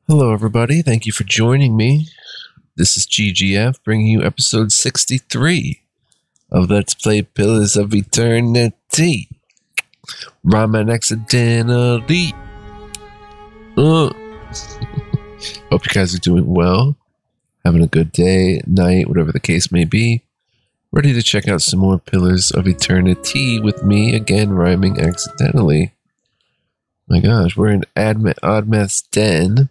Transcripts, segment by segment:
Hello, everybody. Thank you for joining me. This is GGF bringing you episode 63 of Let's Play Pillars of Eternity. Ramen accidentally. Hope you guys are doing well, having a good day, night, whatever the case may be. Ready to check out some more Pillars of Eternity with me, again, rhyming accidentally. My gosh, we're in Admeth's Den.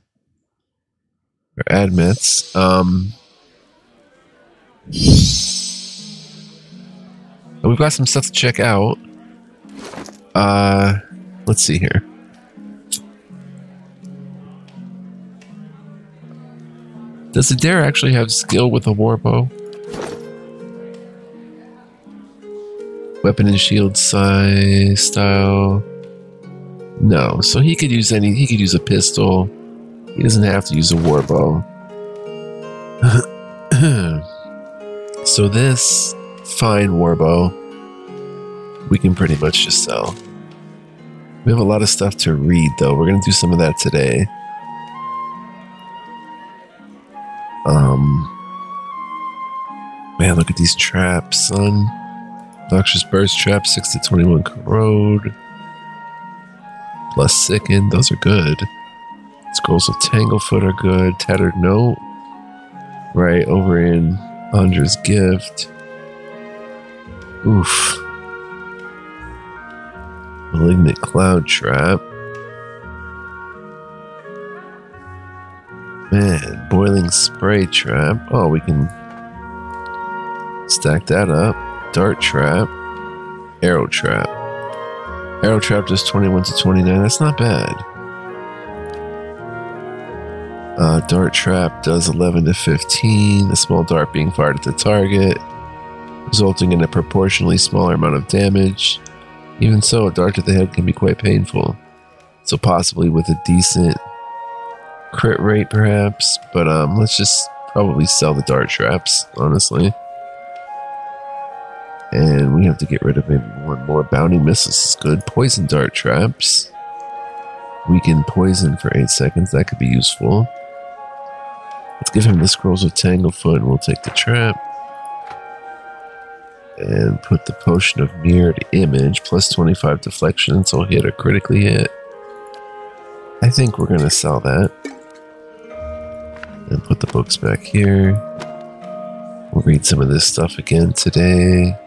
Or Admeth's. We've got some stuff to check out. Let's see here. Does the dare actually have skill with a warbow? Weapon and shield size style. No, so he could use a pistol. He doesn't have to use a warbow. So this fine warbow, we can pretty much just sell. We have a lot of stuff to read, though. We're going to do some of that today. Man, look at these traps, son. Noxious Burst Trap, 6 to 21 Corrode. Plus Sicken, those are good. Scrolls of Tanglefoot are good. Tattered Note. Right, over in Andra's Gift. Oof. Malignant Cloud Trap. Man, Boiling Spray Trap. Oh, we can stack that up. Dart Trap. Arrow Trap. Arrow Trap does 21 to 29. That's not bad. Dart Trap does 11 to 15. A small dart being fired at the target, resulting in a proportionally smaller amount of damage. Even so, a dart to the head can be quite painful. So possibly with a decent crit rate, perhaps. But let's just probably sell the dart traps, honestly. And we have to get rid of maybe one more. Bounding missiles is good. Poison dart traps. Weaken poison for 8 seconds. That could be useful. Let's give him the Scrolls of Tanglefoot and we'll take the trap. And put the Potion of Mirrored Image. Plus 25 deflection until hit or critically hit. I think we're going to sell that. And put the books back here. We'll read some of this stuff again today.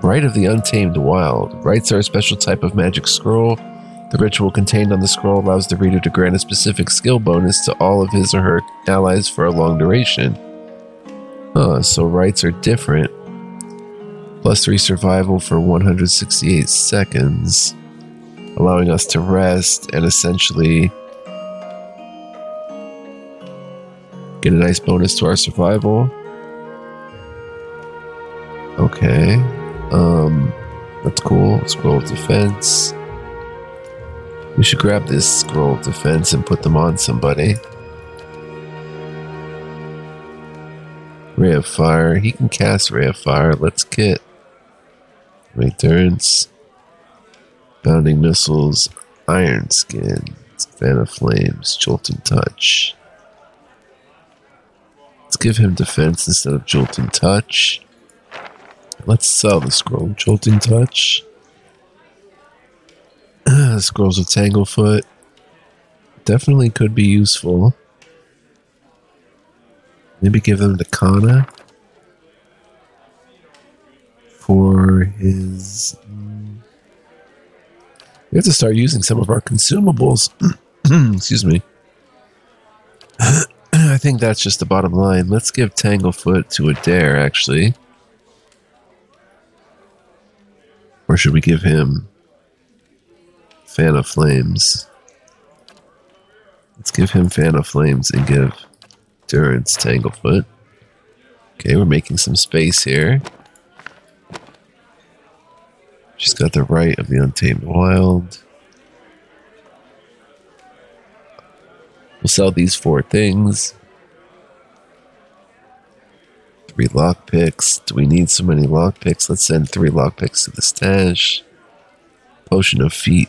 Rite of the Untamed Wild. Rites are a special type of magic scroll. The ritual contained on the scroll allows the reader to grant a specific skill bonus to all of his or her allies for a long duration. So rites are different. Plus 3 survival for 168 seconds, allowing us to rest and essentially get a nice bonus to our survival. Okay. That's cool. Scroll of Defense. We should grab this Scroll of Defense and put them on somebody. Ray of Fire. He can cast Ray of Fire. Let's get Endurance. Bounding Missiles. Iron Skin. Fan of Flames. Jolting Touch. Let's give him Defense instead of Jolting Touch. Let's sell the Scroll of Jolting Touch. Scrolls of Tanglefoot. Definitely could be useful. Maybe give them to Kana for his... We have to start using some of our consumables. Excuse me. I think that's just the bottom line. Let's give Tanglefoot to a dare, actually. Or should we give him Fan of Flames? Let's give him Fan of Flames and give Durance Tanglefoot. Okay, we're making some space here. She's got the Rite of the Untamed Wild. We'll sell these 4 things. 3 lockpicks. Do we need so many lockpicks? Let's send 3 lockpicks to the stash. Potion of Fleet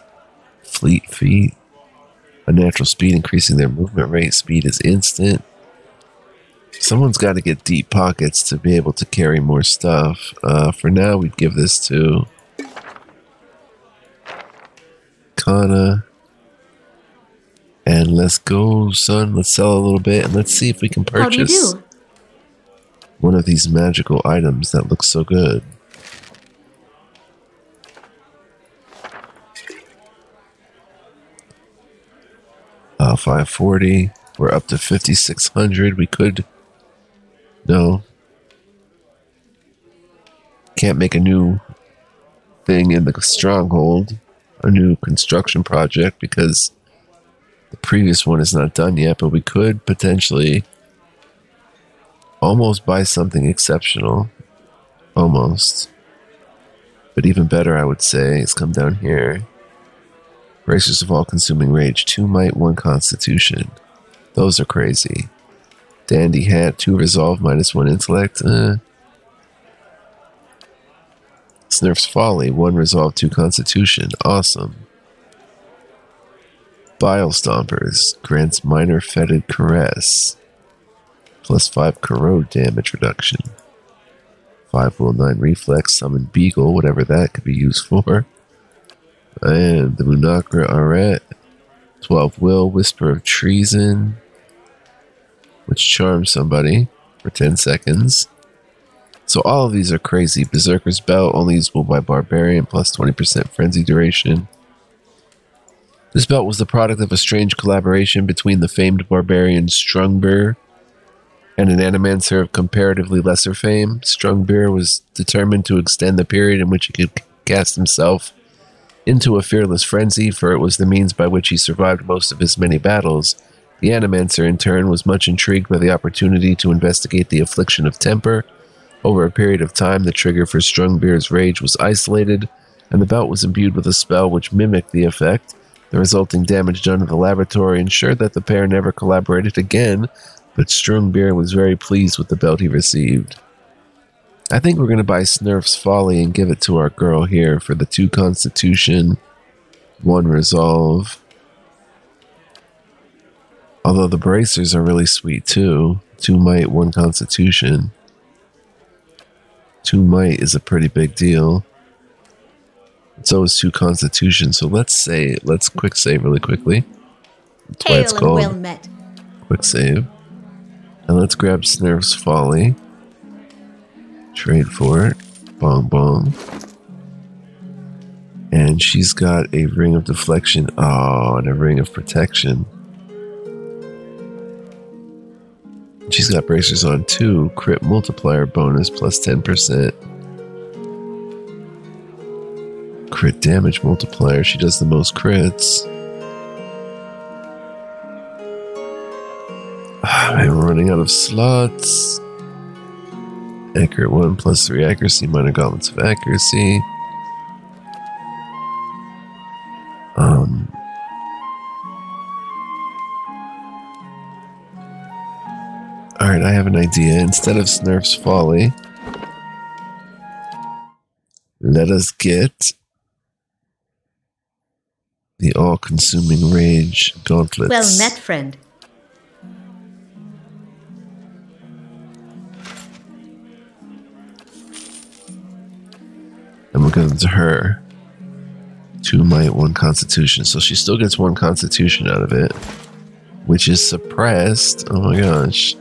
Feet. A natural speed increasing their movement rate. Speed is instant. Someone's got to get deep pockets to be able to carry more stuff. For now, we'd give this to Kana. And let's go, son. Let's sell a little bit and let's see if we can purchase How do you do? one of these magical items that looks so good. $540. We're up to 5,600. We could... No. Can't make a new thing in the stronghold. A new construction project because the previous one is not done yet. But we could potentially almost buy something exceptional. Almost. But even better, I would say, is come down here. Bracers of all-consuming rage. 2 might, 1 constitution. Those are crazy. Dandy hat, 2 resolve, -1 intellect. Snurf's folly, 1 resolve, 2 constitution. Awesome. Bile stompers. Grants minor fetid caress. +5 corrode damage reduction. 5 will 9 reflex. Summon beagle, whatever that could be used for. And the Munakra Arret. 12 will, whisper of treason, which charms somebody for 10 seconds. So all of these are crazy. Berserker's Belt, only usable by Barbarian, +20% frenzy duration. This belt was the product of a strange collaboration between the famed barbarian Strungbeer and an animancer of comparatively lesser fame. Strungbeer was determined to extend the period in which he could cast himself into a fearless frenzy, for it was the means by which he survived most of his many battles. The Animancer, in turn, was much intrigued by the opportunity to investigate the affliction of temper. Over a period of time, the trigger for Strungbeer's rage was isolated, and the belt was imbued with a spell which mimicked the effect. The resulting damage done in the laboratory ensured that the pair never collaborated again, but Strungbeer was very pleased with the belt he received. I think we're going to buy Snurf's Folly and give it to our girl here for the 2 Constitution, 1 Resolve. Although the bracers are really sweet too. 2 Might, 1 Constitution. 2 Might is a pretty big deal. So is 2 Constitution. So let's quick save really quickly. That's why it's called well met. quick save. And let's grab Snurf's Folly. Trade for it. Bong bong. And she's got a ring of deflection. Oh, and a ring of protection. She's got bracers on too. Crit multiplier bonus +10%. Crit damage multiplier. She does the most crits. I'm running out of slots. Accurate 1 +3 accuracy. Minor gauntlets of accuracy. Alright, I have an idea. Instead of Snurf's Folly, let us get the all-consuming rage gauntlets. Well met, friend. And we'll give them to her. 2 might, 1 constitution. So she still gets 1 constitution out of it, which is suppressed. Oh my gosh.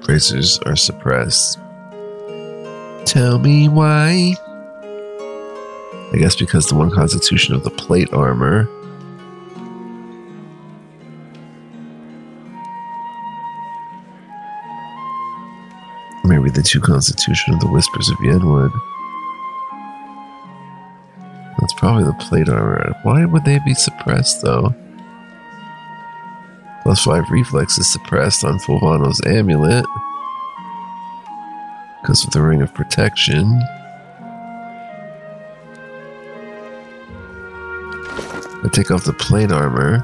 Bracers are suppressed. Tell me why. I guess because the 1 constitution of the plate armor. Maybe the 2 constitution of the Whispers of Yenwood. That's probably the plate armor. Why would they be suppressed though? +5 reflex is suppressed on Fulvano's amulet because of the ring of protection. I take off the plate armor.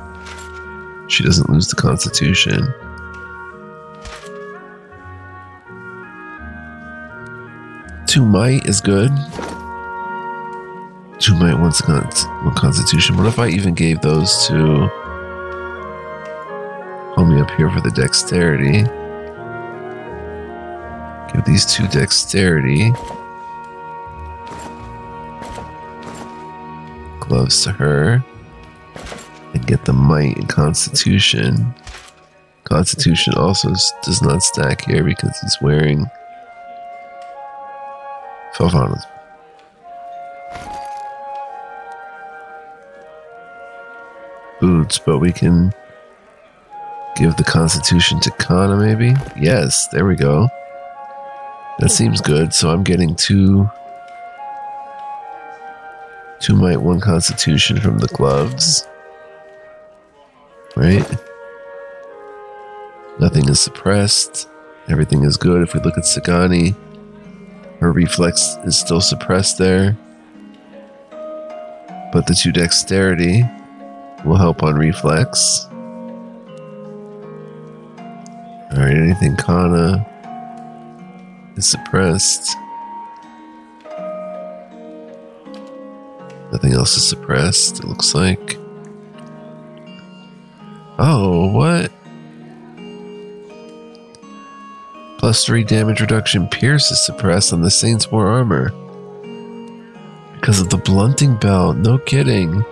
She doesn't lose the constitution. 2 might is good. 2 might, 1 constitution. What if I even gave those to homie up here for the dexterity? Give these 2 dexterity. Gloves to her. And get the might and constitution. Constitution also does not stack here because he's wearing Felfana's boots, but we can give the constitution to Kana maybe? Yes, there we go. That seems good. So I'm getting 2 might, 1 constitution from the gloves. Right? Nothing is suppressed. Everything is good. If we look at Sagani, her reflex is still suppressed there. But the 2 dexterity will help on reflex. Alright, anything Kana is suppressed. Nothing else is suppressed, it looks like. Oh, what? +3 damage reduction. Pierce is suppressed on the Saint's War armor. Because of the blunting belt. No kidding.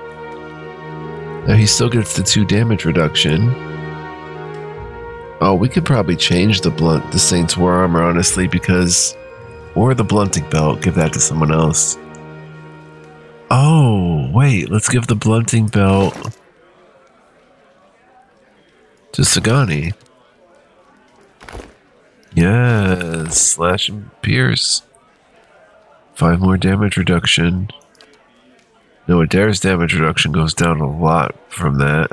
Now he still gets the 2 damage reduction. Oh, we could probably change the Saint's War armor, honestly, because... Or the blunting belt. Give that to someone else. Oh, wait. Let's give the blunting belt to Sagani. Yes, slash and pierce. 5 more damage reduction. No, Adair's damage reduction goes down a lot from that.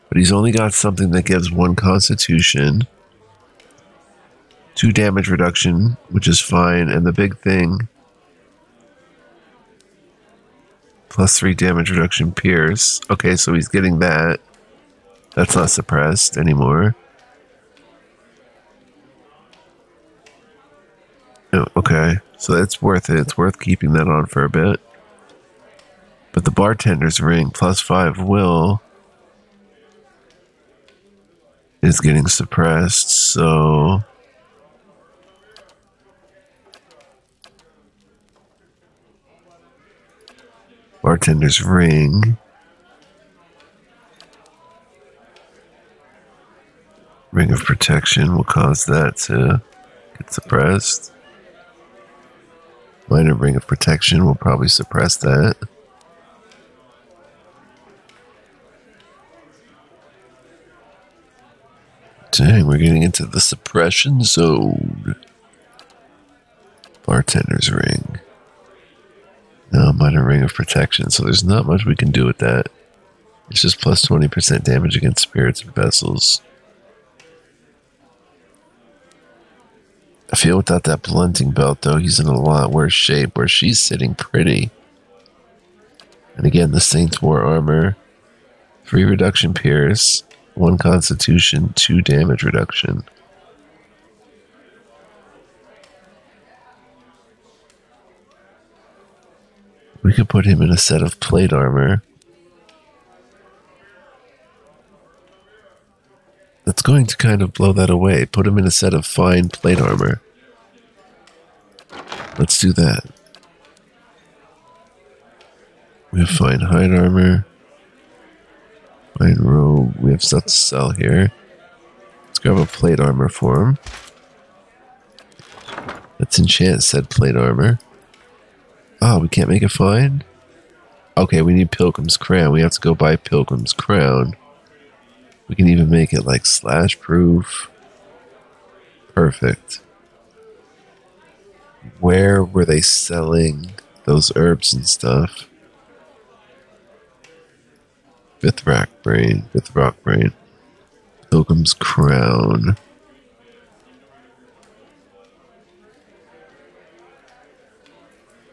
But he's only got something that gives 1 constitution. 2 damage reduction, which is fine. And the big thing, +3 damage reduction pierce. Okay, so he's getting that. That's not suppressed anymore. Oh, okay, so it's worth it. It's worth keeping that on for a bit. But the bartender's ring, +5 will, is getting suppressed, so... Bartender's ring. Ring of protection will cause that to get suppressed. Minor ring of protection will probably suppress that. Dang, we're getting into the suppression zone. Bartender's ring. No, minor ring of protection, so there's not much we can do with that. It's just plus 20% damage against spirits and vessels. I feel without that blunting belt, though, he's in a lot worse shape, where she's sitting pretty. And again, the Saint's War armor. 3 reduction pierce, 1 constitution, 2 damage reduction. We could put him in a set of plate armor. That's going to kind of blow that away. Put him in a set of fine plate armor. Let's do that. We have fine hide armor. Fine robe. We have stuff to sell here. Let's grab a plate armor for him. Let's enchant said plate armor. Oh, we can't make it fine? Okay, we need Pilgrim's Crown. We have to go buy Pilgrim's Crown. We can even make it like slash proof. Perfect. Where were they selling those herbs and stuff? Fifth Rock Brain. Pilgrim's Crown.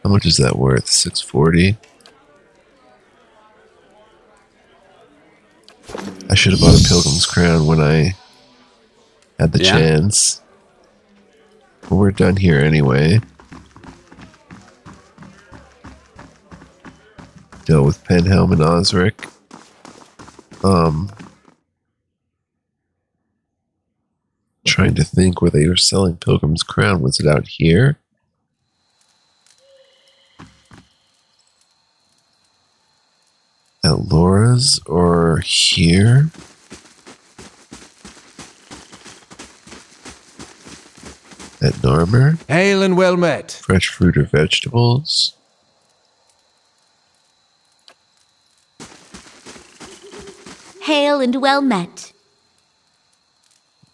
How much is that worth? 640? I should have bought a Pilgrim's Crown when I had the chance. But we're done here anyway. go with Penhelm and Osric. Trying to think where they were selling Pilgrim's Crown. Was it out here? At Laura's or here? At Narmer? Hail and well met. Fresh fruit or vegetables? Hail and well met.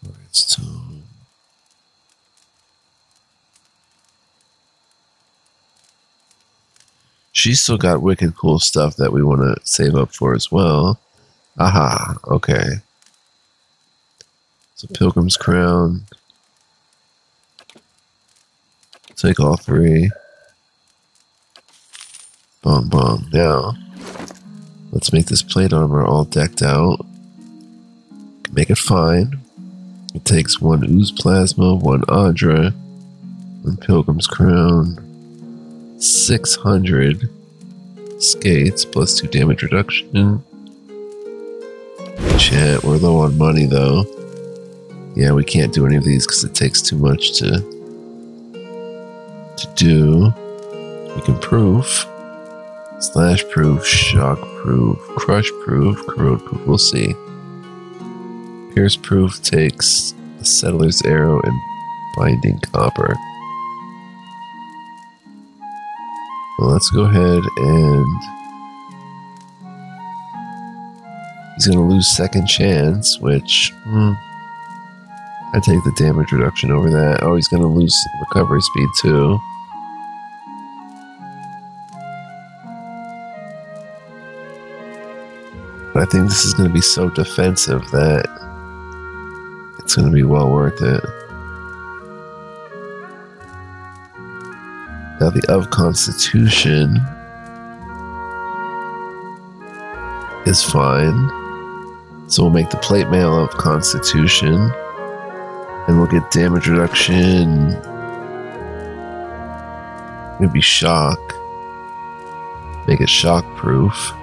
Redstone. She's still got wicked cool stuff that we want to save up for as well. Aha, okay. So Pilgrim's Crown. Take all three. Bong bong. Now, let's make this plate armor all decked out. Make it fine. It takes 1 Ooze Plasma, 1 Audra, 1 Pilgrim's Crown, 600 skates, plus 2 damage reduction. Chat, we're low on money though. Yeah, we can't do any of these because it takes too much to do. We can proof. Slash proof, shock proof, crush proof, corrode proof, we'll see. Pierce proof takes a settler's arrow and binding copper. Well, let's go ahead and he's going to lose second chance, which I take the damage reduction over that. Oh, he's going to lose recovery speed too. But I think this is going to be so defensive that it's going to be well worth it. Now the of Constitution is fine. So we'll make the plate mail of Constitution. And we'll get damage reduction. Maybe shock. Make it shock proof.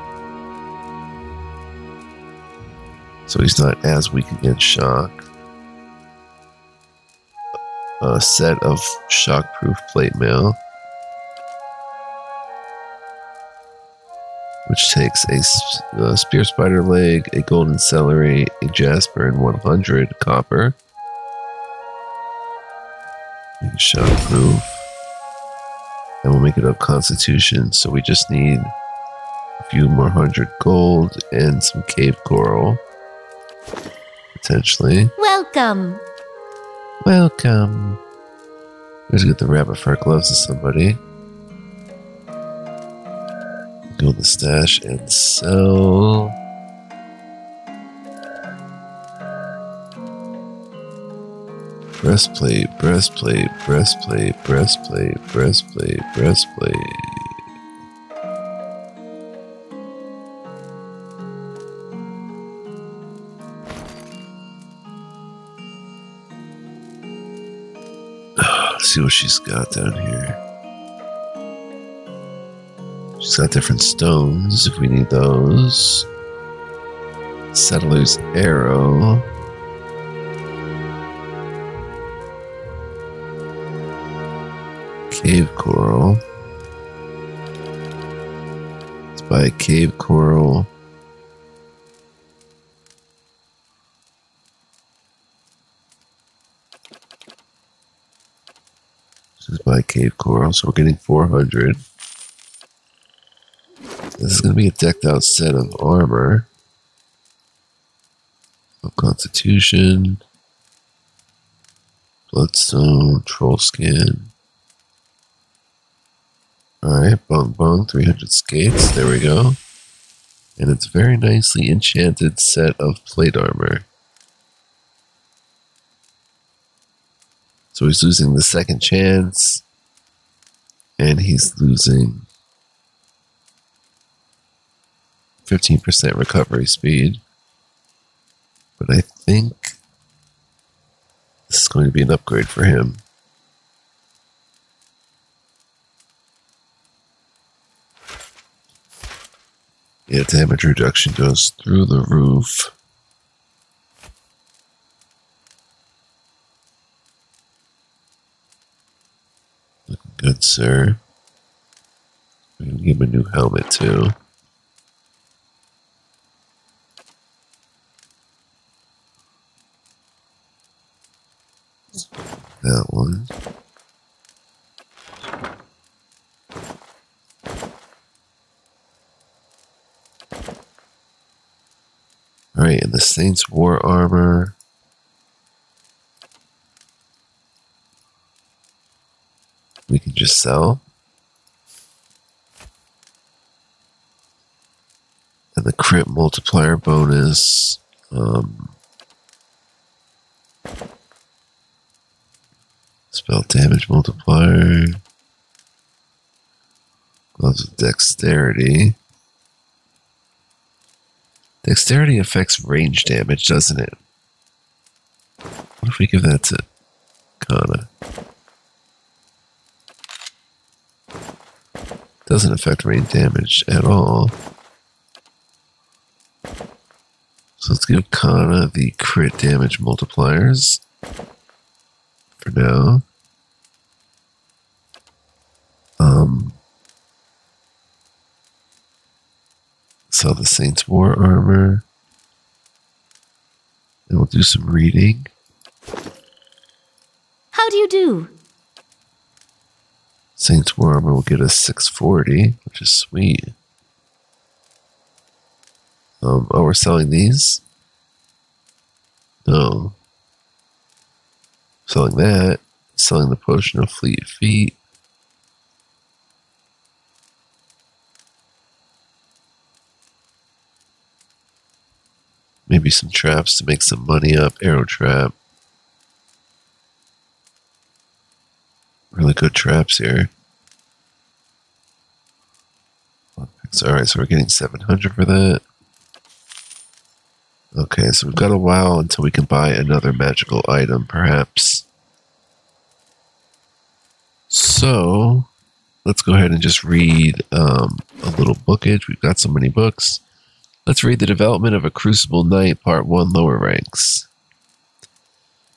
So he's not as weak against shock. A set of shock-proof plate mail, which takes a spear spider leg, a golden celery, a jasper, and 100 copper. Make it shock-proof. And we'll make it up Constitution, so we just need a few more 100 gold and some cave coral. Potentially. Welcome. Welcome. Let's get the rabbit fur gloves to somebody. Go to the stash and sell. Breastplate, breastplate, breastplate, breastplate, breastplate, breastplate. Let's see what she's got down here. She's got different stones if we need those. Settler's arrow. Cave coral. Let's buy a cave coral. Let's buy cave coral, so we're getting 400. This is going to be a decked out set of armor. Of Constitution. Bloodstone, troll skin. Alright, bong bong, 300 skates, there we go. And it's very nicely enchanted set of plate armor. So he's losing the second chance, and he's losing 15% recovery speed. But I think this is going to be an upgrade for him. Yeah, damage reduction goes through the roof. Looking good, sir. We can give him a new helmet, too. That one. Alright, and the Saints' War Armor. We can just sell. And the crit multiplier bonus. Spell damage multiplier. Gloves of dexterity. Dexterity affects range damage, doesn't it? What if we give that to Kana? Doesn't affect range damage at all. So let's give Kana the crit damage multipliers for now. Sell the Saints' War Armor. And we'll do some reading. How do you do? Saints' War Armor will get us 640, which is sweet. Oh, we're selling these? No. Selling that. Selling the Potion of Fleet Feet. Maybe some traps to make some money up. Arrow trap. Really good traps here. Alright, so we're getting 700 for that. Okay, so we've got a while until we can buy another magical item, perhaps. So, let's go ahead and just read a little bookage. We've got so many books. Let's read The Development of a Crucible Knight, Part 1, Lower Ranks.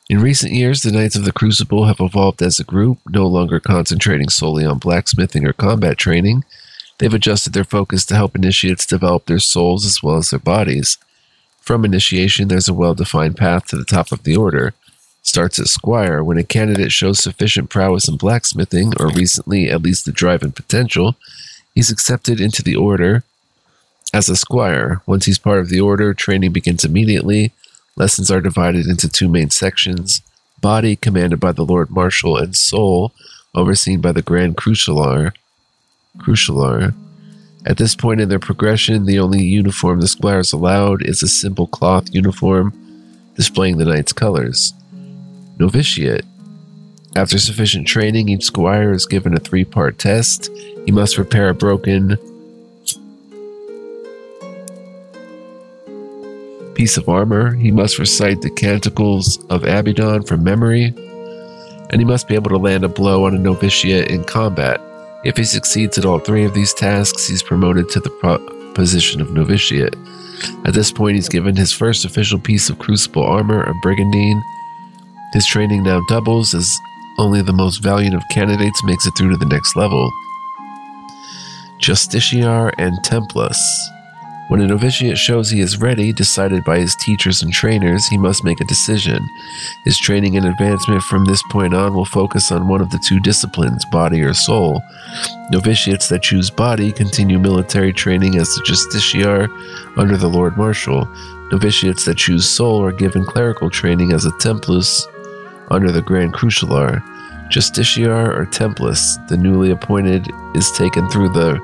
In recent years, the Knights of the Crucible have evolved as a group, no longer concentrating solely on blacksmithing or combat training. They've adjusted their focus to help initiates develop their souls as well as their bodies. From initiation, there's a well-defined path to the top of the order. Starts at Squire. When a candidate shows sufficient prowess in blacksmithing, or recently at least the drive and potential, he's accepted into the order as a Squire. Once he's part of the order, training begins immediately. Lessons are divided into two main sections: Body, commanded by the Lord Marshal, and Soul, overseen by the Grand Crucialar. At this point in their progression, the only uniform the Squires allowed is a simple cloth uniform displaying the knight's colors. Novitiate. After sufficient training, each Squire is given a 3-part test. He must repair a broken piece of armor. He must recite the Canticles of Abaddon from memory. And he must be able to land a blow on a novitiate in combat. If he succeeds at all 3 of these tasks, he's promoted to the position of novitiate. At this point, he's given his first official piece of crucible armor, a brigandine. His training now doubles as only the most valiant of candidates makes it through to the next level. Justiciar and Templus. When a novitiate shows he is ready, decided by his teachers and trainers, he must make a decision. His training and advancement from this point on will focus on one of the 2 disciplines, body or soul. Novitiates that choose body continue military training as the Justiciar under the Lord Marshal. Novitiates that choose soul are given clerical training as a Templus under the Grand Crucialar. Justiciar or Templus, the newly appointed, is taken through the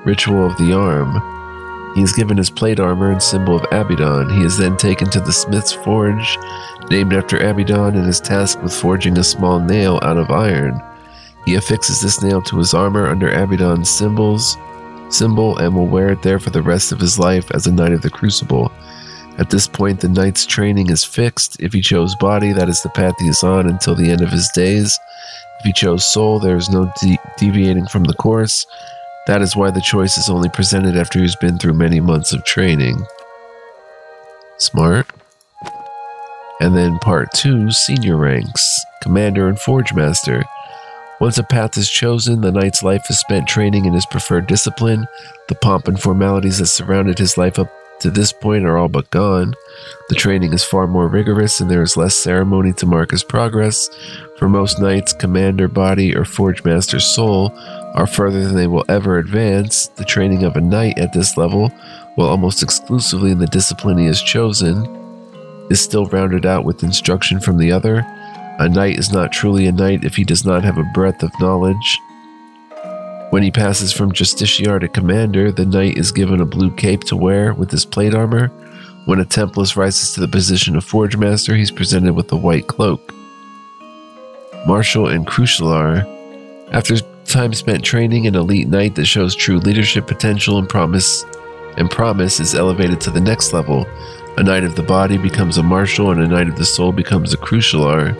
Ritual of the Arm. He is given his plate armor and symbol of Abaddon. He is then taken to the Smith's Forge, named after Abaddon, and is tasked with forging a small nail out of iron. He affixes this nail to his armor under Abaddon's symbol and will wear it there for the rest of his life as a Knight of the Crucible. At this point, the Knight's training is fixed. If he chose body, that is the path he is on until the end of his days. If he chose soul, there is no deviating from the course. That is why the choice is only presented after he's been through many months of training. Smart. And then part 2, senior ranks, Commander and Forge Master. Once a path is chosen, the knight's life is spent training in his preferred discipline. The pomp and formalities that surrounded his life up to this point are all but gone. The training is far more rigorous and there is less ceremony to mark his progress. For most knights, Commander Body or Forge Master Soul are further than they will ever advance. The training of a knight at this level, while almost exclusively in the discipline he has chosen, is still rounded out with instruction from the other. A knight is not truly a knight if he does not have a breadth of knowledge. When he passes from Justiciar to Commander, the knight is given a blue cape to wear with his plate armor. When a Templist rises to the position of Forge Master, he's presented with a white cloak. Marshal and Crucialar. After time spent training, an elite knight that shows true leadership potential and promise is elevated to the next level. A knight of the body becomes a marshal and a knight of the soul becomes a Crucialar.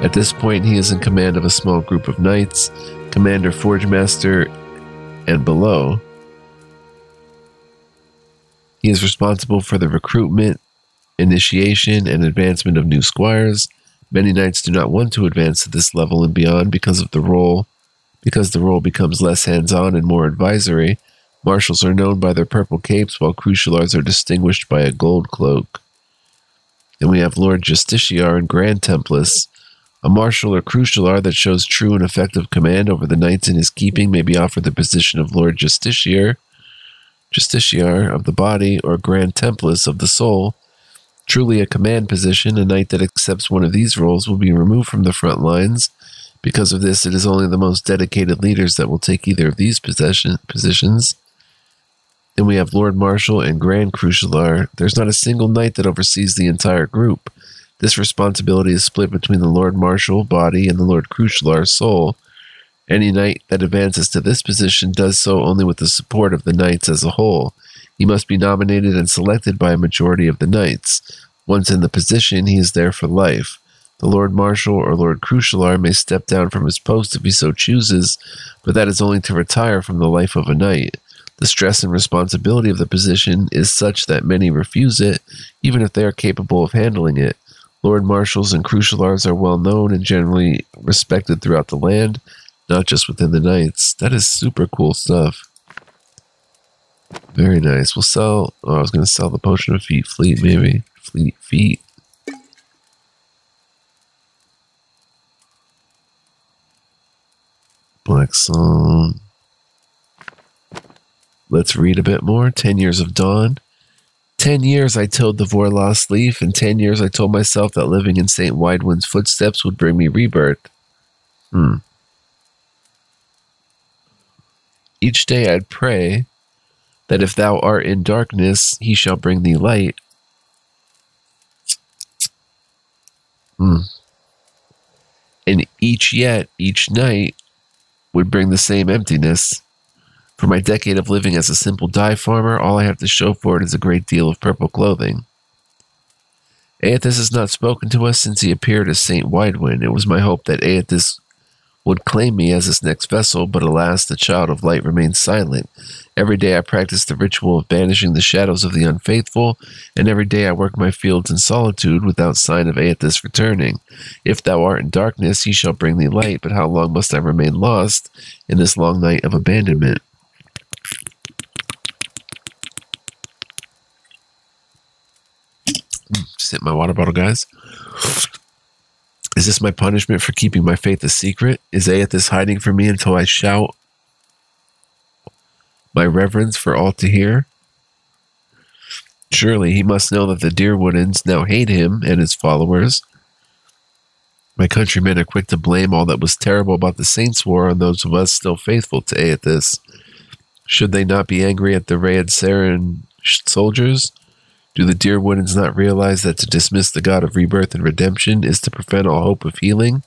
At this point, he is in command of a small group of knights, Commander, Forge Master, and below. He is responsible for the recruitment, initiation, and advancement of new squires. Many knights do not want to advance to this level and beyond because the role becomes less hands-on and more advisory. Marshals are known by their purple capes, while Crucialars are distinguished by a gold cloak. Then we have Lord Justiciar and Grand Templist. A marshal or Crucialar that shows true and effective command over the knights in his keeping may be offered the position of Lord Justiciar of the body, or Grand Templist of the soul. Truly a command position, a knight that accepts one of these roles will be removed from the front lines. Because of this, it is only the most dedicated leaders that will take either of these positions. Then we have Lord Marshal and Grand Crucialar. There's not a single knight that oversees the entire group. This responsibility is split between the Lord Marshal body and the Lord Crucialar soul. Any knight that advances to this position does so only with the support of the knights as a whole. He must be nominated and selected by a majority of the knights. Once in the position, he is there for life. The Lord Marshal or Lord Crucialar may step down from his post if he so chooses, but that is only to retire from the life of a knight. The stress and responsibility of the position is such that many refuse it, even if they are capable of handling it. Lord Marshals and Crucialars are well known and generally respected throughout the land, not just within the knights. That is super cool stuff. Very nice. We'll sell... Oh, I was going to sell the Potion of Fleet, maybe. Feet. Black Song. Let's read a bit more. 10 Years of Dawn. 10 years I tilled the Vorlost leaf, and 10 years I told myself that living in St. Widewind's footsteps would bring me rebirth. Each day I'd pray that if thou art in darkness, he shall bring thee light. And each night would bring the same emptiness. For my decade of living as a simple dye farmer, all I have to show for it is a great deal of purple clothing. Aethys has not spoken to us since he appeared as St. Widewind. It was my hope that Aethys would claim me as his next vessel, but alas, the child of light remains silent. Every day I practice the ritual of banishing the shadows of the unfaithful, and every day I work my fields in solitude without sign of Aethys returning. If thou art in darkness, he shall bring thee light, but how long must I remain lost in this long night of abandonment? Just hit my water bottle, guys. Is this my punishment for keeping my faith a secret? Is Aethys hiding from me until I shout my reverence for all to hear? Surely he must know that the Deerwoodens now hate him and his followers. My countrymen are quick to blame all that was terrible about the Saints' War on those of us still faithful to Aethys. Should they not be angry at the Raed Saren soldiers? Do the Deerwoodens not realize that to dismiss the God of rebirth and redemption is to prevent all hope of healing?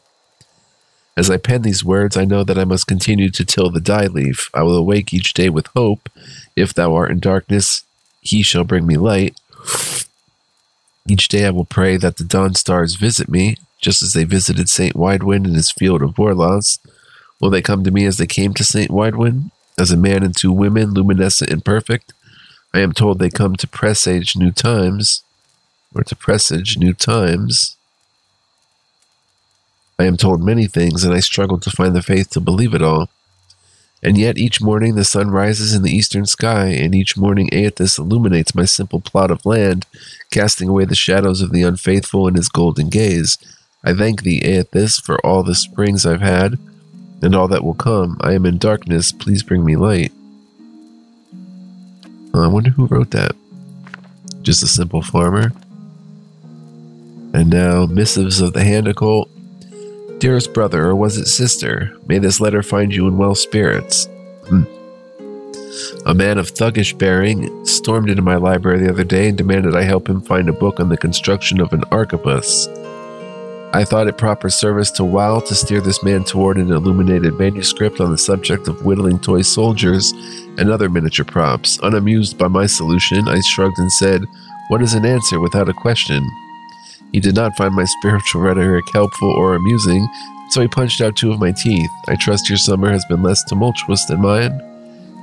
As I pen these words, I know that I must continue to till the dye leaf. I will awake each day with hope. If thou art in darkness, he shall bring me light. Each day I will pray that the dawn stars visit me, just as they visited St. Widewind in his field of Vorlost. Will they come to me as they came to St. Widewind? As a man and two women, luminescent and perfect, I am told they come to presage new times, or to presage new times. I am told many things, and I struggle to find the faith to believe it all. And yet each morning the sun rises in the eastern sky, and each morning Aethys illuminates my simple plot of land, casting away the shadows of the unfaithful in his golden gaze. I thank thee, Aethys, for all the springs I've had, and all that will come. I am in darkness, please bring me light. I wonder who wrote that. Just a simple farmer. And now, missives of the hand occult. Dearest brother, or was it sister, may this letter find you in well spirits. A man of thuggish bearing stormed into my library the other day and demanded I help him find a book on the construction of an arquebus. I thought it proper service to WoW to steer this man toward an illuminated manuscript on the subject of whittling toy soldiers and other miniature props. Unamused by my solution, I shrugged and said, "What is an answer without a question?" He did not find my spiritual rhetoric helpful or amusing, so he punched out two of my teeth. I trust your summer has been less tumultuous than mine.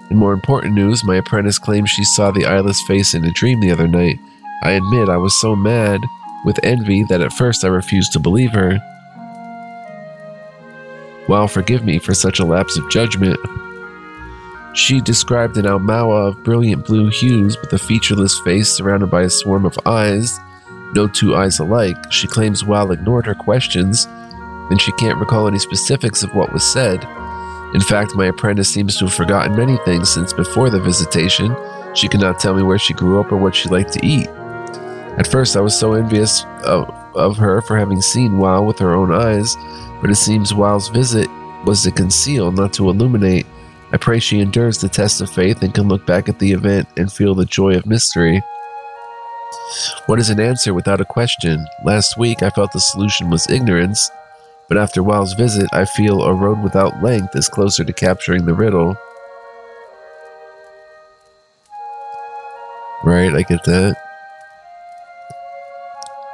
In more important news, my apprentice claims she saw the eyeless face in a dream the other night. I admit I was so mad with envy that at first I refused to believe her. Well, forgive me for such a lapse of judgment. She described an Almawa of brilliant blue hues with a featureless face surrounded by a swarm of eyes, no two eyes alike. She claims WoW ignored her questions, and she can't recall any specifics of what was said. In fact, my apprentice seems to have forgotten many things since before the visitation. She could not tell me where she grew up or what she liked to eat. At first, I was so envious of her for having seen WoW with her own eyes, but it seems WoW's visit was to conceal, not to illuminate. I pray she endures the test of faith and can look back at the event and feel the joy of mystery. What is an answer without a question? Last week, I felt the solution was ignorance, but after WoW's visit, I feel a road without length is closer to capturing the riddle. Right, I get that.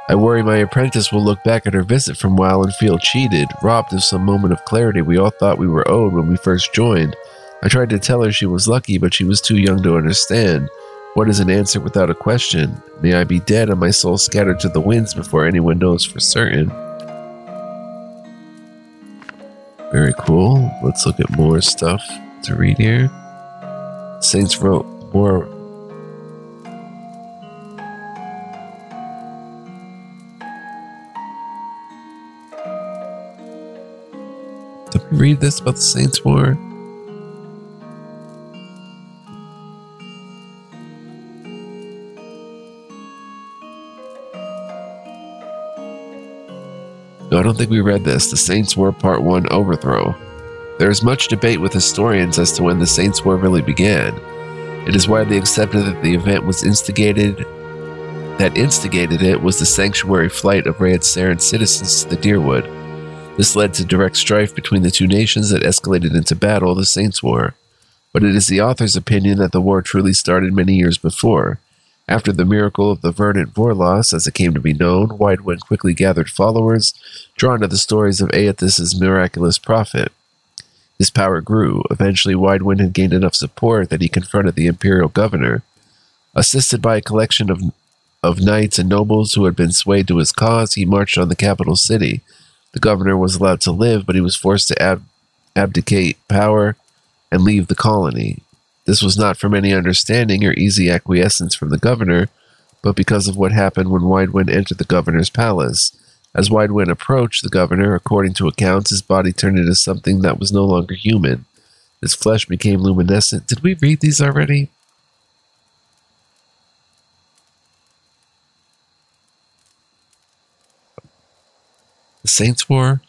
I worry my apprentice will look back at her visit from WoW and feel cheated, robbed of some moment of clarity we all thought we were owed when we first joined. I tried to tell her she was lucky, but she was too young to understand. What is an answer without a question? May I be dead and my soul scattered to the winds before anyone knows for certain. Very cool. Let's look at more stuff to read here. Saints wrote more. Did we read this about the Saints War? No, I don't think we read this. The Saints War Part 1 Overthrow. There is much debate with historians as to when the Saints War really began. It is widely accepted that the event that instigated it was the sanctuary flight of Red Saren citizens to the Deerwood. This led to direct strife between the two nations that escalated into battle, the Saints War. But it is the author's opinion that the war truly started many years before. After the miracle of the Verdant Vorlos, as it came to be known, Widewind quickly gathered followers, drawn to the stories of Aethys' miraculous prophet. His power grew. Eventually, Widewind had gained enough support that he confronted the imperial governor. Assisted by a collection of knights and nobles who had been swayed to his cause, he marched on the capital city. The governor was allowed to live, but he was forced to abdicate power and leave the colony. This was not from any understanding or easy acquiescence from the governor, but because of what happened when Widewind entered the governor's palace. As Widewind approached the governor, according to accounts, his body turned into something that was no longer human. His flesh became luminescent. Did we read these already? The Saints War?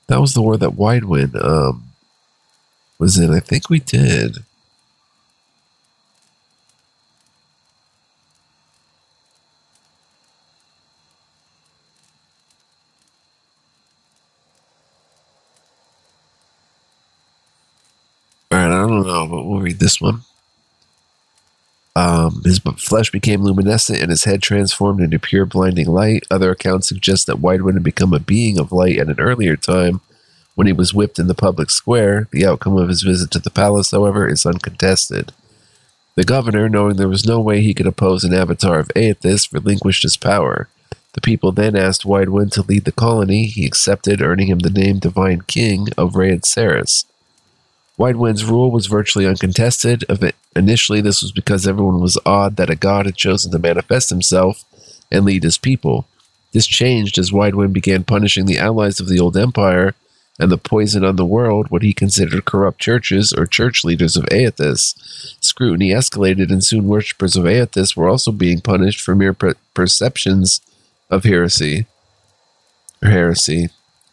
That was the war that Widewind was in. I think we did. Alright, I don't know, but we'll read this one. His flesh became luminescent and his head transformed into pure blinding light. Other accounts suggest that Widewind had become a being of light at an earlier time, when he was whipped in the public square. The outcome of his visit to the palace, however, is uncontested. The governor, knowing there was no way he could oppose an avatar of Aethys, relinquished his power. The people then asked Widewind to lead the colony. He accepted, earning him the name Divine King of Rhaed-Saris. Widewind's rule was virtually uncontested. Initially, this was because everyone was awed that a god had chosen to manifest himself and lead his people. This changed as Widewind began punishing the allies of the Old Empire and the poison on the world, what he considered corrupt churches or church leaders of Aethys. Scrutiny escalated, and soon worshippers of Aethys were also being punished for mere perceptions of heresy.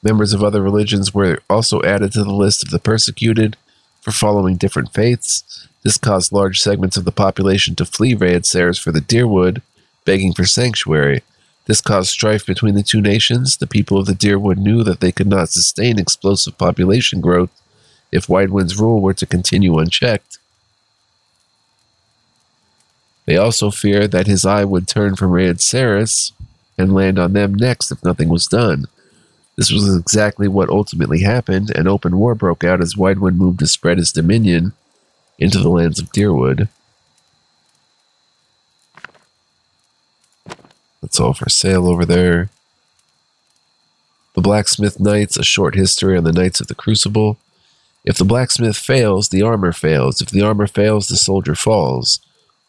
Members of other religions were also added to the list of the persecuted for following different faiths. This caused large segments of the population to flee Rhaed-Saris for the Dyrwood, begging for sanctuary. This caused strife between the two nations. The people of the Dyrwood knew that they could not sustain explosive population growth if Widewind's rule were to continue unchecked. They also feared that his eye would turn from Rhaed-Saris and land on them next if nothing was done. This was exactly what ultimately happened. An open war broke out as Widewind moved to spread his dominion into the lands of Dyrwood. That's all for sale over there. The Blacksmith Knights, a short history on the Knights of the Crucible. If the blacksmith fails, the armor fails. If the armor fails, the soldier falls.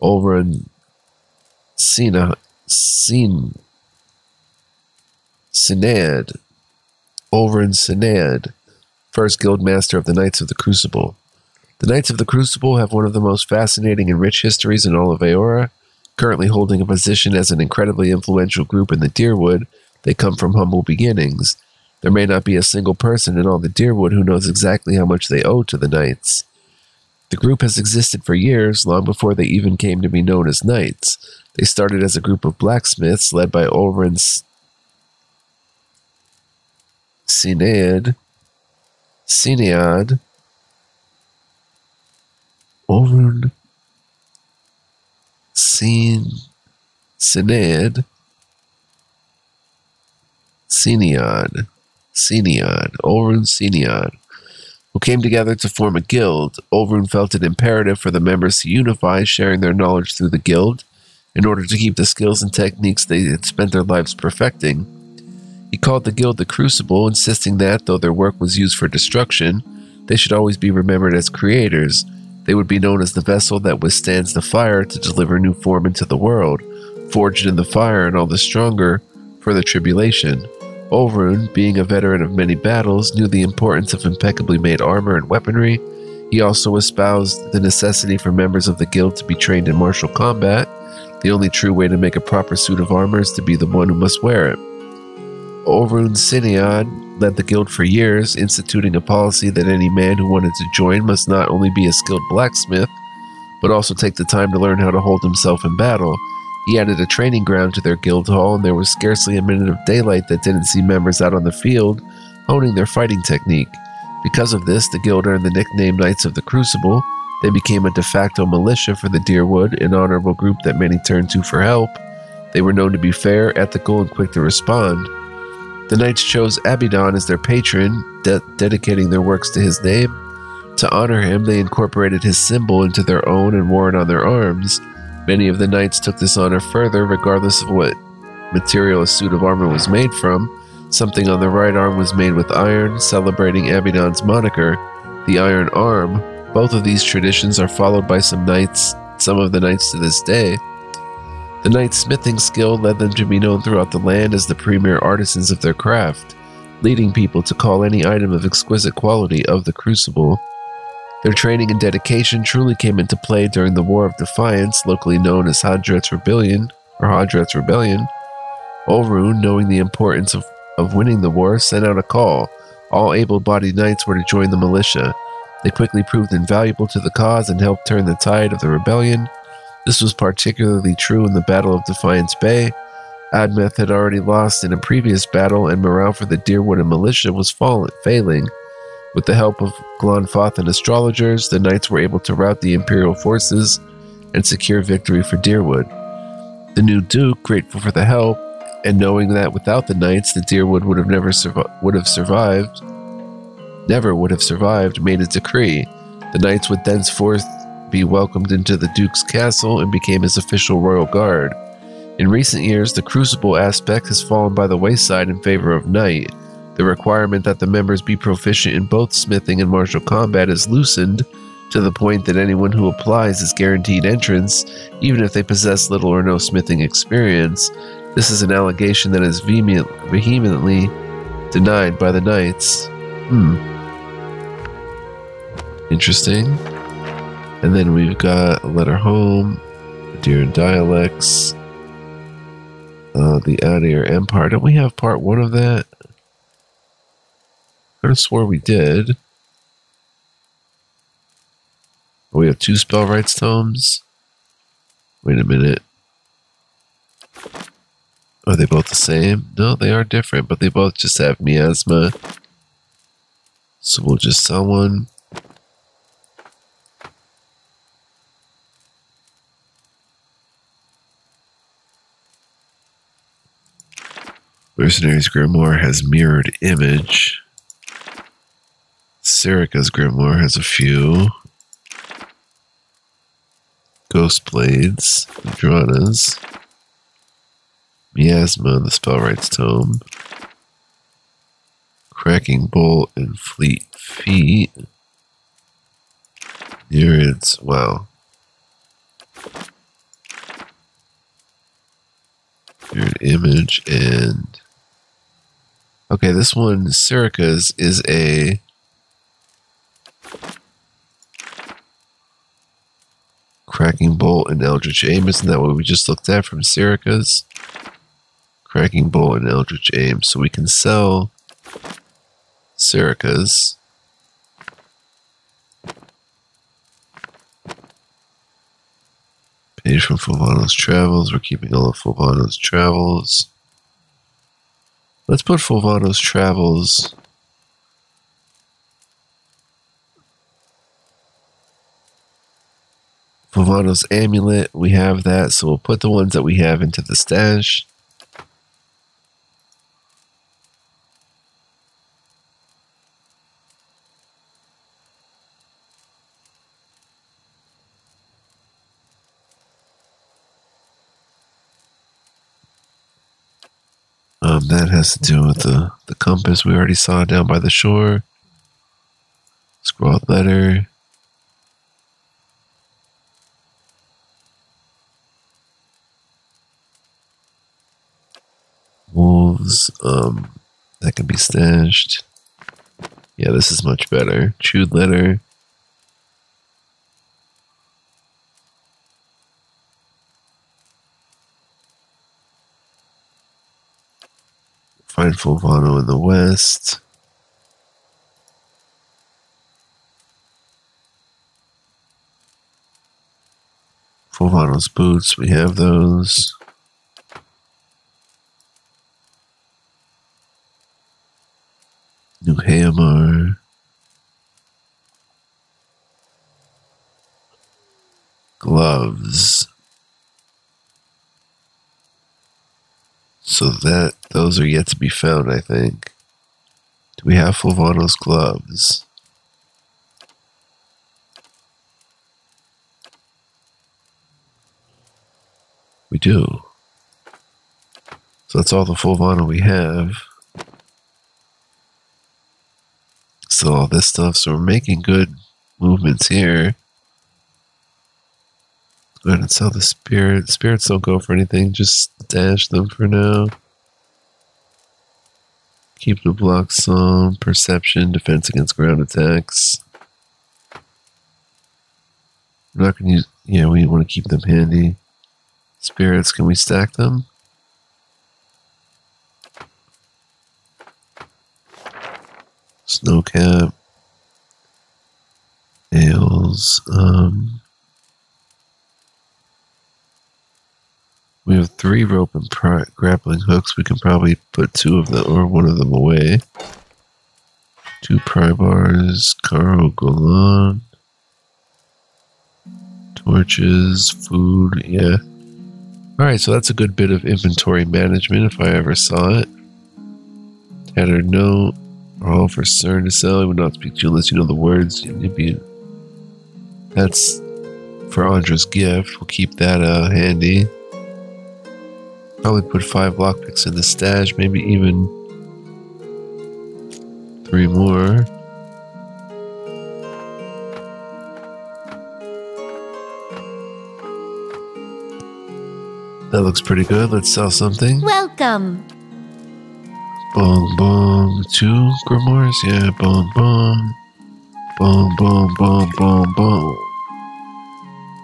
Over in Sinead, first guildmaster of the Knights of the Crucible. The Knights of the Crucible have one of the most fascinating and rich histories in all of Eora. Currently holding a position as an incredibly influential group in the Dyrwood, they come from humble beginnings. There may not be a single person in all the Dyrwood who knows exactly how much they owe to the Knights. The group has existed for years, long before they even came to be known as Knights. They started as a group of blacksmiths led by Olvrin Sinead, Olvrin Sinead, who came together to form a guild. Olvrin felt it imperative for the members to unify, sharing their knowledge through the guild, in order to keep the skills and techniques they had spent their lives perfecting. He called the guild the Crucible, insisting that, though their work was used for destruction, they should always be remembered as creators. They would be known as the vessel that withstands the fire to deliver new form into the world, forged in the fire and all the stronger for the tribulation. Olvrin, being a veteran of many battles, knew the importance of impeccably made armor and weaponry. He also espoused the necessity for members of the guild to be trained in martial combat. The only true way to make a proper suit of armor is to be the one who must wear it. Olvrin Sinead led the guild for years, instituting a policy that any man who wanted to join must not only be a skilled blacksmith, but also take the time to learn how to hold himself in battle. He added a training ground to their guild hall, and there was scarcely a minute of daylight that didn't see members out on the field, honing their fighting technique. Because of this, the guild earned the nickname Knights of the Crucible. They became a de facto militia for the Dyrwood, an honorable group that many turned to for help. They were known to be fair, ethical, and quick to respond. The Knights chose Abaddon as their patron, dedicating their works to his name. To honor him, they incorporated his symbol into their own and wore it on their arms. Many of the Knights took this honor further, regardless of what material a suit of armor was made from. Something on the right arm was made with iron, celebrating Abaddon's moniker, the Iron Arm. Both of these traditions are followed by some of the Knights to this day. The Knights' smithing skill led them to be known throughout the land as the premier artisans of their craft, leading people to call any item of exquisite quality of the Crucible. Their training and dedication truly came into play during the War of Defiance, locally known as Hadret's Rebellion. Olvrin, knowing the importance of winning the war, sent out a call. All able-bodied knights were to join the militia. They quickly proved invaluable to the cause and helped turn the tide of the rebellion. This was particularly true in the Battle of Defiance Bay. Admeth had already lost in a previous battle, and morale for the Dyrwood and militia was failing. With the help of Glonfoth and astrologers, the knights were able to rout the Imperial forces and secure victory for Dyrwood. The new Duke, grateful for the help, and knowing that without the knights, the Dyrwood would have survived, never would have survived, made a decree. The knights would thenceforth be welcomed into the Duke's castle and became his official royal guard. In recent years, the crucible aspect has fallen by the wayside in favor of knight. The requirement that the members be proficient in both smithing and martial combat is loosened to the point that anyone who applies is guaranteed entrance, even if they possess little or no smithing experience. This is an allegation that is vehemently denied by the knights. Interesting. And then we've got a letter home, Dear Dialects, the Adair Empire. Don't we have part 1 of that? I could have swore we did. Oh, we have 2 spell rights tomes. Wait a minute. Are they both the same? No, they are different, but they both just have miasma. So we'll just sell one. Mercenary's Grimoire has mirrored image. Serica's Grimoire has a few. Ghost Blades, Madranas. Miasma, the Spellwright's Tome. Cracking Bolt and Fleet Feet. Nereids, wow. Mirrored image and... Okay, this one, Serica's, is a... Cracking Bolt and Eldritch Aim. Isn't that what we just looked at from Serica's? Cracking Bolt and Eldritch Aim. So we can sell Serica's. Page from Fulvano's Travels. We're keeping all of Fulvano's Travels. Let's put Fulvano's Travels. Fulvano's Amulet, we have that, so we'll put the ones that we have into the stash. That has to do with the compass we already saw down by the shore. Scrawled letter. Wolves, that can be stashed. Yeah, this is much better. Chewed letter. Find Fulvano in the west. Fulvano's boots, we have those. New hammer. Gloves. So those are yet to be found, I think. Do we have Fulvano's gloves? We do. So that's all the Fulvano we have. Still all this stuff, so we're making good movements here. Go ahead and sell the spirit. Spirits don't go for anything, just stash them for now. Keep the blocks on. Perception, defense against ground attacks. We're not going to use... Yeah, we want to keep them handy. Spirits, can we stack them? Snowcap. Ales. We have 3 rope and grappling hooks. We can probably put 2 of them or 1 of them away. 2 pry bars. Caro Golan. Torches. Food. Yeah. Alright, so that's a good bit of inventory management if I ever saw it. Tattered note. Oh, for CERN to sell, I would not speak to you unless you know the words. That's for Andra's gift. We'll keep that handy. Probably put 5 lockpicks in the stash, maybe even 3 more. That looks pretty good. Let's sell something. Welcome. Boom, boom. 2 grimoires? Yeah, boom, boom. Boom, boom, boom, boom, boom.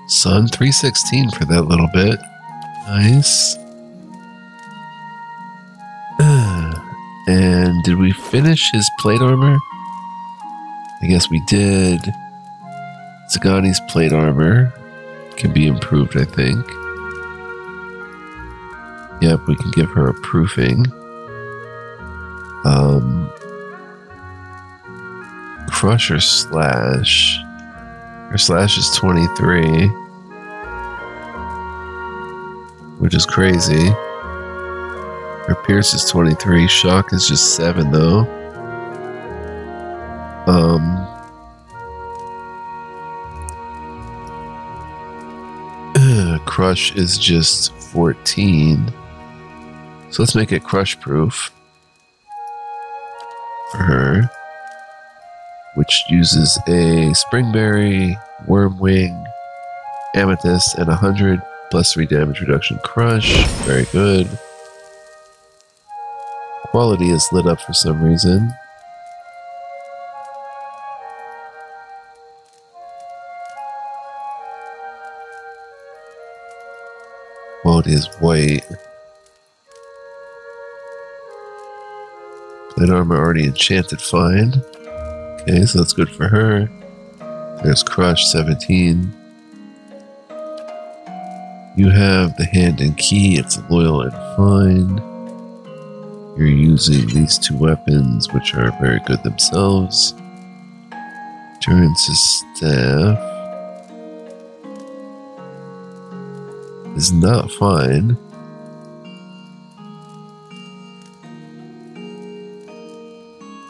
Sun 316 for that little bit. Nice. And did we finish his plate armor? I guess we did. Zagani's plate armor can be improved, I think. Yep, we can give her a proofing. Crush or slash? Her slash is 23, which is crazy. Her pierce is 23. Shock is just 7, though. Crush is just 14. So let's make it crush proof for her, which uses a springberry, wormwing, amethyst, and 100 plus 3 damage reduction crush. Very good. Quality is lit up for some reason. Quality is white. Plate armor already enchanted, fine. Okay, so that's good for her. There's crush, 17. You have the hand and key, it's loyal and fine. You're using these 2 weapons, which are very good themselves. Endurance's staff is not fine.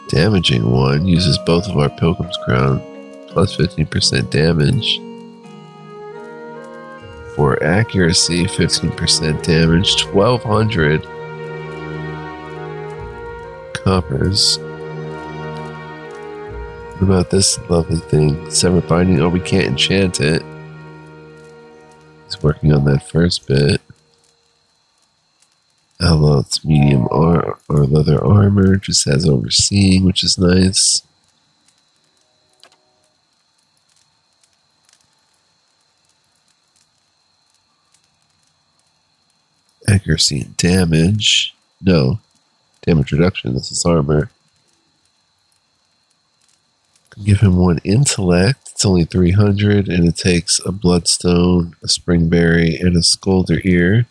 Damaging 1 uses both of our Pilgrim's Crown, plus 15% damage. For accuracy, 15% damage, 1200 coppers. What about this lovely thing? Sever Binding. Oh, we can't enchant it. He's working on that first bit. It's medium or leather armor. Just has overseeing, which is nice. Accuracy and damage. No. Damage reduction. This is armor. Give him 1 intellect. It's only 300, and it takes a bloodstone, a springberry, and a scolder ear.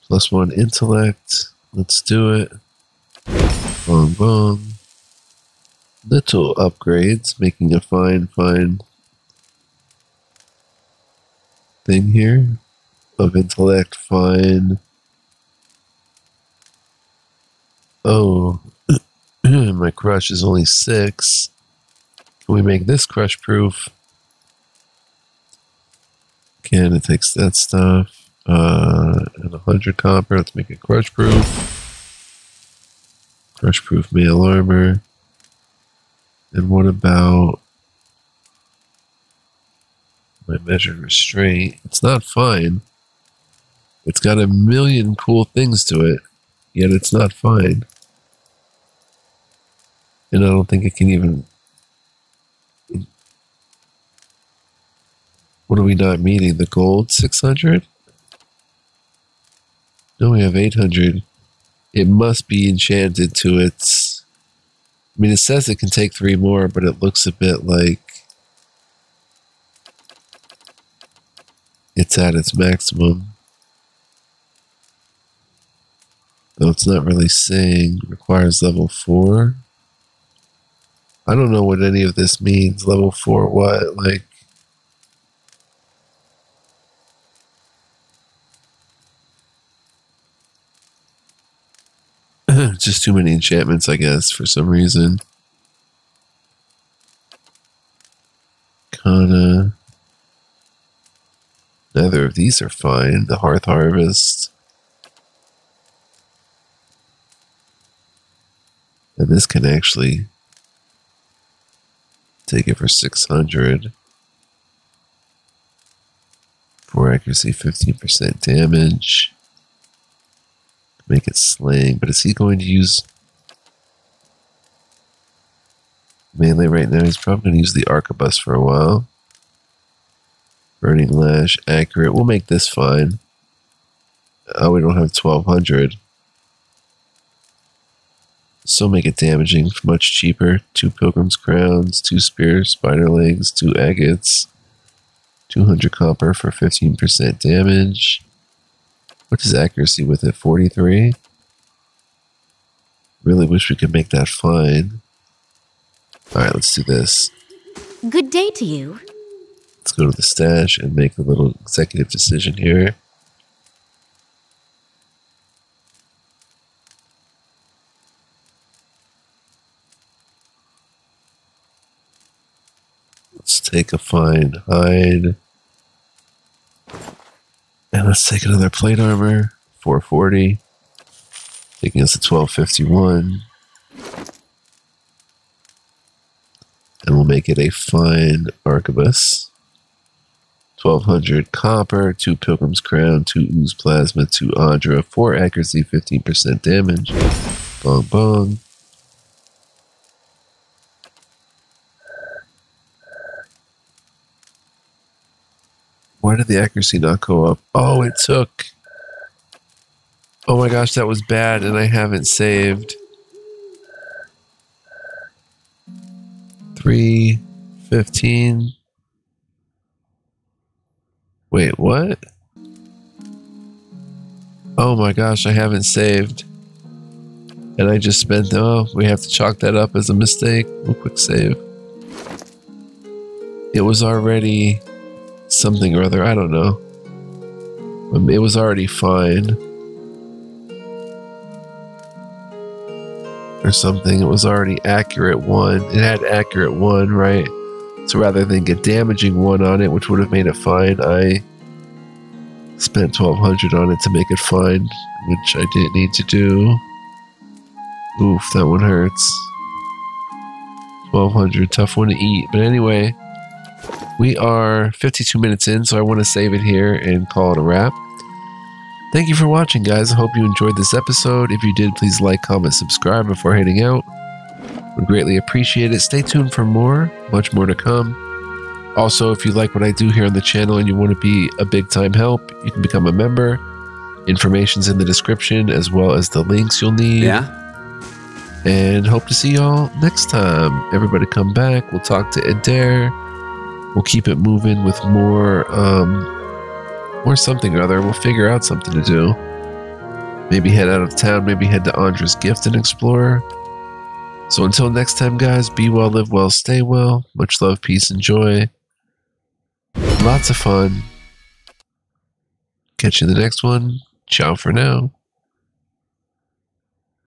Plus 1 intellect. Let's do it. Boom, boom. Little upgrades, making a fine thing here. Of intellect, fine. Oh, my crush is only 6. Can we make this crush proof? Can, it takes that stuff. And 100 copper. Let's make it crush proof. Crush proof mail armor. And what about my measured restraint? It's not fine. It's got a million cool things to it, yet it's not fine. And I don't think it can even... What are we not meeting? The gold? 600? No, we have 800. It must be enchanted to its... I mean, it says it can take 3 more, but it looks a bit like it's at its maximum. Though it's not really saying requires level 4. I don't know what any of this means. Level 4 what? Like... just too many enchantments, I guess, for some reason. Kana. Neither of these are fine. The Hearth Harvest. And this can actually take it for 600. 4 accuracy, 15% damage. Make it slaying, but is he going to use melee right now? He's probably going to use the arquebus for a while. Burning Lash, accurate. We'll make this fine. Oh, we don't have 1200. So make it damaging, much cheaper. 2 Pilgrim's Crowns, 2 Spears, Spider Legs, 2 Agates, 200 copper for 15% damage. What's his accuracy with it? 43? Really wish we could make that fine. Alright, let's do this. Good day to you. Let's go to the stash and make a little executive decision here. Let's take a fine hide. And let's take another plate armor, 440, taking us to 1251. And we'll make it a fine arquebus. 1200 copper, 2 Pilgrim's Crown, 2 Ooze Plasma, 2 Audra, 4 accuracy, 15% damage. Bong bong. Why did the accuracy not go up? Oh, it took. Oh my gosh, that was bad, and I haven't saved. 315. Wait, what? Oh my gosh, I haven't saved. And I just spent. Oh, we have to chalk that up as a mistake. We'll quick save. It was already something or other, I don't know. It was already fine. Or something. It was already accurate 1. It had accurate 1, right? So rather than get damaging 1 on it, which would have made it fine, I spent 1200 on it to make it fine, which I didn't need to do. Oof, that one hurts. 1200, tough one to eat. But anyway, we are 52 minutes in, so I want to save it here and call it a wrap. Thank you for watching, guys. I hope you enjoyed this episode. If you did, please like, comment, subscribe before heading out. Would greatly appreciate it. Stay tuned for more, much more to come. Also, if you like what I do here on the channel and you want to be a big-time help, you can become a member. Information's in the description, as well as the links you'll need. Yeah. And hope to see y'all next time. Everybody come back. We'll talk to Adair. We'll keep it moving with more something or other. We'll figure out something to do. Maybe head out of town. Maybe head to Andra's Gift and explore. So until next time, guys, be well, live well, stay well. Much love, peace, and joy. Lots of fun. Catch you in the next one. Ciao for now.